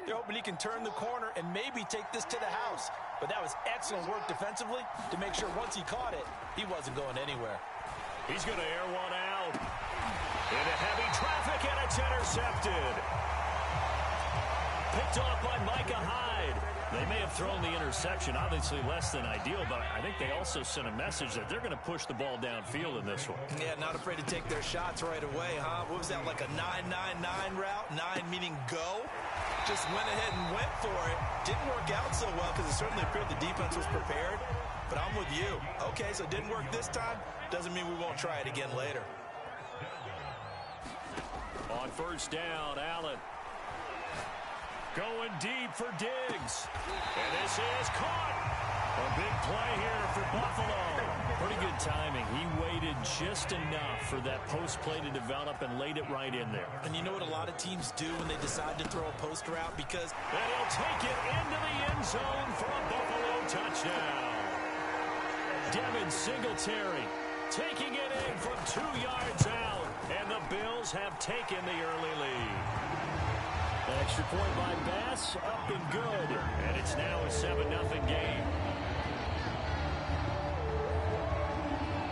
They're hoping he can turn the corner and maybe take this to the house. But that was excellent work defensively to make sure once he caught it, he wasn't going anywhere. He's going to air one out. Into heavy traffic, and it's intercepted. Picked off by Micah Hyde. They may have thrown the interception, obviously less than ideal, but I think they also sent a message that they're going to push the ball downfield in this one. Yeah, not afraid to take their shots right away, huh? What was that, like a 9-9-9 route? 9 meaning go? Just went ahead and went for it. Didn't work out so well because it certainly appeared the defense was prepared. But I'm with you. Okay, so it didn't work this time. Doesn't mean we won't try it again later. On first down, Allen. Going deep for Diggs. And this is caught. A big play here for Buffalo. Pretty good timing. He waited just enough for that post play to develop and laid it right in there. And you know what a lot of teams do when they decide to throw a post route? Because and he'll take it into the end zone for a Buffalo touchdown. Devin Singletary taking it in from 2 yards out. And the Bills have taken the early lead. Extra point by Bass, up and good. And it's now a 7-0 game.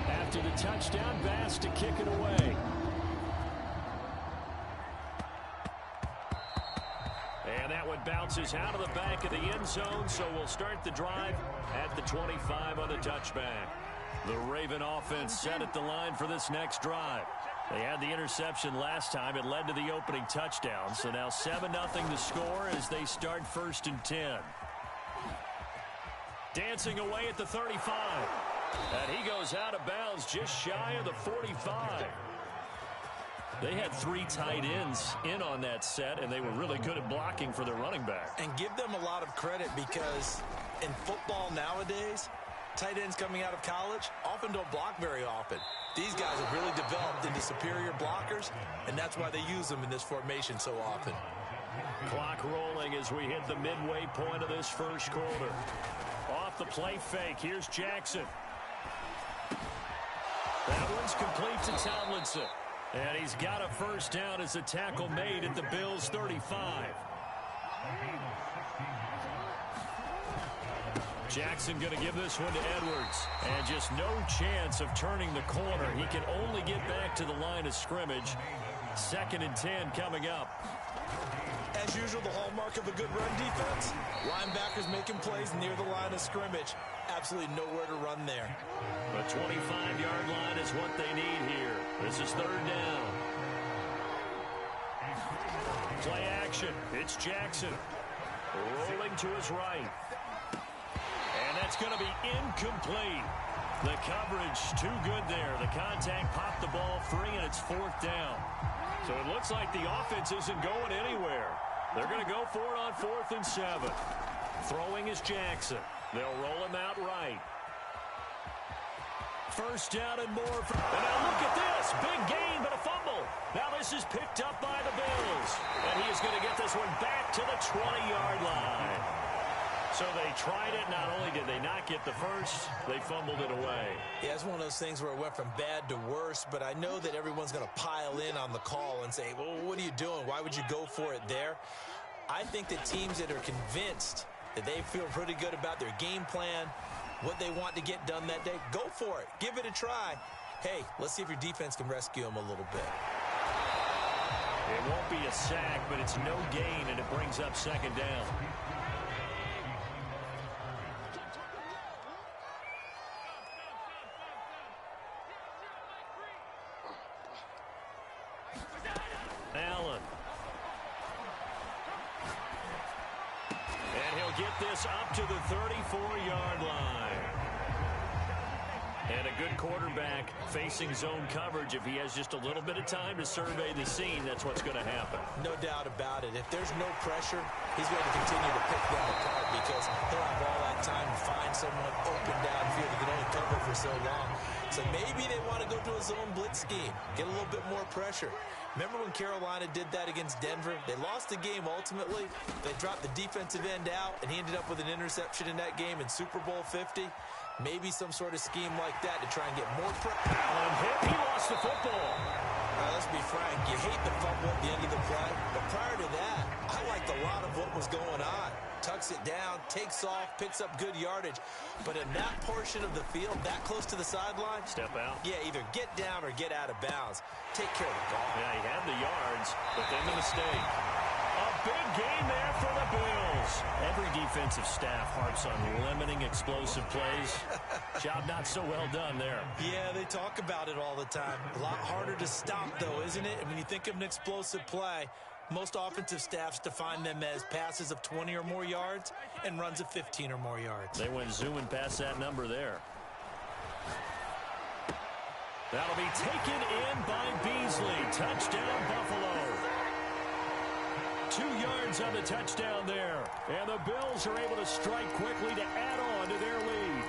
After the touchdown, Bass to kick it away. And that one bounces out of the back of the end zone, so we'll start the drive at the 25 on the touchback. The Raven offense set at the line for this next drive. They had the interception last time. It led to the opening touchdown. So now 7-0 the score as they start 1st and 10. Dancing away at the 35. And he goes out of bounds just shy of the 45. They had 3 tight ends in on that set, and they were really good at blocking for their running back. And give them a lot of credit because in football nowadays, tight ends coming out of college often don't block very often. These guys have really developed into superior blockers, and that's why they use them in this formation so often. Clock rolling as we hit the midway point of this first quarter. Off the play fake, here's Jackson. That one's complete to Tomlinson. And he's got a first down as a tackle made at the Bills' 35. Jackson going to give this one to Edwards. And just no chance of turning the corner. He can only get back to the line of scrimmage. 2nd and 10 coming up. As usual, the hallmark of a good run defense. Linebackers making plays near the line of scrimmage. Absolutely nowhere to run there. The 25-yard line is what they need here. This is 3rd down. Play action. It's Jackson. Rolling to his right. And that's going to be incomplete. The coverage too good there. The contact popped the ball free, and it's 4th down. So it looks like the offense isn't going anywhere. They're going to go for it on 4th and 7. Throwing is Jackson. They'll roll him out right. First down and more. And now look at this. Big gain, but a fumble. Now this is picked up by the Bills. And he is going to get this one back to the 20-yard line. So they tried it. Not only did they not get the first, they fumbled it away. Yeah, it's one of those things where it went from bad to worse, but I know that everyone's going to pile in on the call and say, well, what are you doing? Why would you go for it there? I think that teams that are convinced that they feel pretty good about their game plan, what they want to get done that day, go for it. Give it a try. Hey, let's see if your defense can rescue them a little bit. It won't be a sack, but it's no gain, and it brings up 2nd down. Allen. And he'll get this up to the 34-yard line. And a good quarterback facing zone coverage. If he has just a little bit of time to survey the scene, that's what's going to happen. No doubt about it. If there's no pressure, he's going to continue to pick them apart because he'll have all that time to find someone open downfield. He can only cover for so long. So maybe they want to go to a zone blitz scheme, get a little bit more pressure. Remember when Carolina did that against Denver? They lost the game ultimately. They dropped the defensive end out, and he ended up with an interception in that game in Super Bowl 50. Maybe some sort of scheme like that to try and get more pressure. Allen hit. He lost the football. Let's be frank. You hate the fumble at the end of the play. But prior to that, I like the a lot of what was going on. Tucks it down, takes off, picks up good yardage. But in that portion of the field, that close to the sideline, step out. Yeah, either get down or get out of bounds. Take care of the ball. Yeah, he had the yards, but then the mistake. A big game there for the Bills. Every defensive staff harps on limiting explosive plays. Job not so well done there. Yeah, they talk about it all the time. A lot harder to stop, though, isn't it? And when you think of an explosive play, most offensive staffs define them as passes of 20 or more yards and runs of 15 or more yards. They went zooming past that number there. That'll be taken in by Beasley. Touchdown, Buffalo. 2 yards on the touchdown there. And the Bills are able to strike quickly to add on to their lead.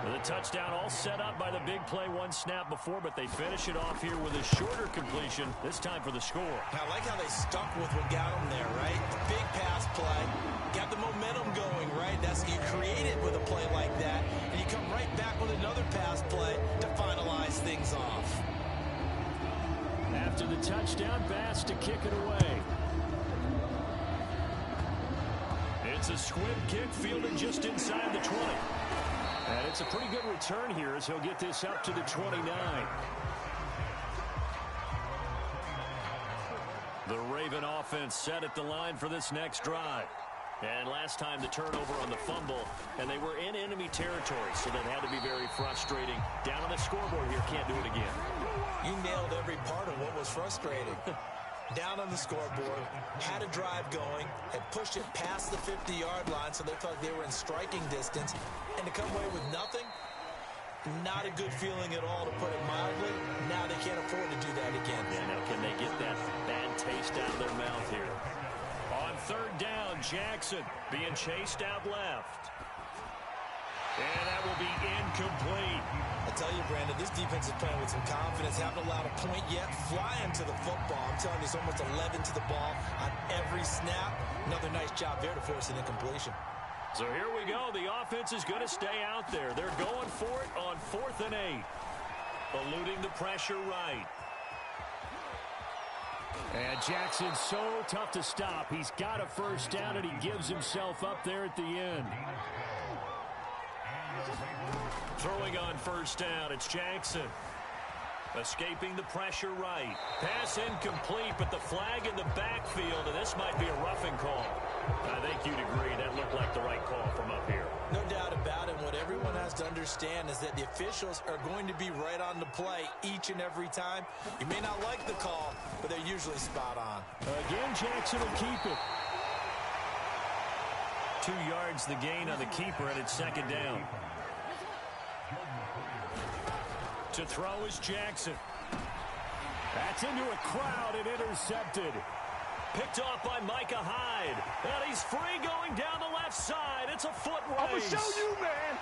The touchdown all set up by the big play one snap before, but they finish it off here with a shorter completion, this time for the score. I like how they stuck with what got them there, right? Big pass play, got the momentum going, right? That's you create it with a play like that, and you come right back with another pass play to finalize things off. After the touchdown, Bass to kick it away. It's a squib kick fielded just inside the 20. And it's a pretty good return here as he'll get this up to the 29. The Raven offense set at the line for this next drive. And last time the turnover on the fumble, and they were in enemy territory, so that had to be very frustrating. Down on the scoreboard here, can't do it again. You nailed every part of what was frustrating. Down on the scoreboard, had a drive going, had pushed it past the 50-yard line, so they felt they were in striking distance, and to come away with nothing, not a good feeling at all, to put it mildly. Now they can't afford to do that again. Yeah, now can they get that bad taste out of their mouth here? On third down, Jackson being chased out left. And that will be incomplete. I tell you, Brandon, this defense is playing with some confidence. Haven't allowed a point yet. Flying to the football. I'm telling you, it's almost 11 to the ball on every snap. Another nice job there to force an incompletion. So here we go. The offense is going to stay out there. They're going for it on 4th and 8. Eluding the pressure right. And Jackson's so tough to stop. He's got a first down, and he gives himself up there at the end. Throwing on first down, it's Jackson. Escaping the pressure right. Pass incomplete, but the flag in the backfield, and this might be a roughing call. I think you'd agree that looked like the right call from up here. No doubt about it. What everyone has to understand is that the officials are going to be right on the play each and every time. You may not like the call, but they're usually spot on. Again, Jackson will keep it. 2 yards the gain on the keeper, and it's second down. To throw is Jackson. That's into a crowd and intercepted. Picked off by Micah Hyde. And he's free going down the left side. It's a foot race. I'm going to show you, man.